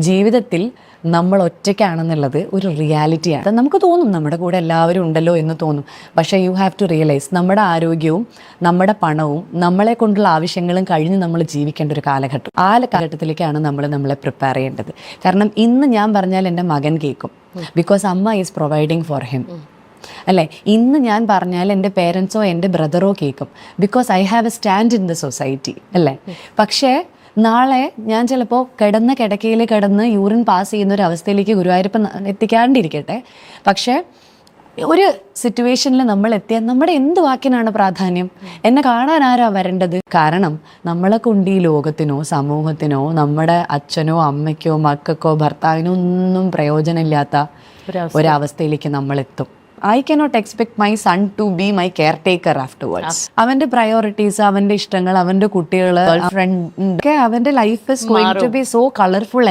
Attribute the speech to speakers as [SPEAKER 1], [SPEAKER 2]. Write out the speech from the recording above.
[SPEAKER 1] ജീവിതത്തിൽ നമ്മൾ ഒറ്റയ്ക്കാണെന്നുള്ളത് ഒരു റിയാലിറ്റിയാണ്. നമുക്ക് തോന്നും നമ്മുടെ കൂടെ എല്ലാവരും ഉണ്ടല്ലോ എന്ന് തോന്നും. പക്ഷേ യു ഹാവ് ടു റിയലൈസ് നമ്മുടെ ആരോഗ്യവും നമ്മുടെ പണവും നമ്മളെ കൊണ്ടുള്ള ആവശ്യങ്ങളും കഴിഞ്ഞ് നമ്മൾ ജീവിക്കേണ്ട ഒരു കാലഘട്ടം. ആ കാലഘട്ടത്തിലേക്കാണ് നമ്മളെ പ്രിപ്പയർ ചെയ്യേണ്ടത്. കാരണം ഇന്ന് ഞാൻ പറഞ്ഞാൽ എൻ്റെ മകൻ കേൾക്കും. ബിക്കോസ് അമ്മ ഈസ് പ്രൊവൈഡിങ് ഫോർ ഹിം. അല്ലേ, ഇന്ന് ഞാൻ പറഞ്ഞാൽ എൻ്റെ പേരൻസോ എൻ്റെ ബ്രദറോ കേൾക്കും. Because I have A stand in the society. അല്ലേ, പക്ഷേ നാളെ ഞാൻ ചിലപ്പോൾ കിടക്കയിൽ കിടന്ന് യൂറിൻ പാസ് ചെയ്യുന്ന ഒരു അവസ്ഥയിലേക്ക് ഗുരുവായൂരപ്പൻ എത്തിക്കാണ്ടിരിക്കട്ടെ. പക്ഷേ ഒരു സിറ്റുവേഷനിൽ നമ്മൾ എത്തിയാൽ നമ്മുടെ എന്ത് വാക്കിനാണ് പ്രാധാന്യം? എന്നെ കാണാൻ ആരാ വരേണ്ടത്? കാരണം നമ്മളെ കൊണ്ട് ഈ ലോകത്തിനോ സമൂഹത്തിനോ നമ്മുടെ അച്ഛനോ അമ്മയ്ക്കോ മക്കൾക്കോ ഭർത്താവിനോ ഒന്നും പ്രയോജനമില്ലാത്ത ഒരവസ്ഥയിലേക്ക് നമ്മൾ എത്തും. I cannot expect my son to be my caretaker afterwards. അവന്റെ പ്രയോറിറ്റീസ്, അവന്റെ ഇഷ്ടങ്ങൾ, അവന്റെ കുട്ടികൾ, ഫ്രണ്ട് ഒക്കെ അവന്റെ life is going to be so colorful.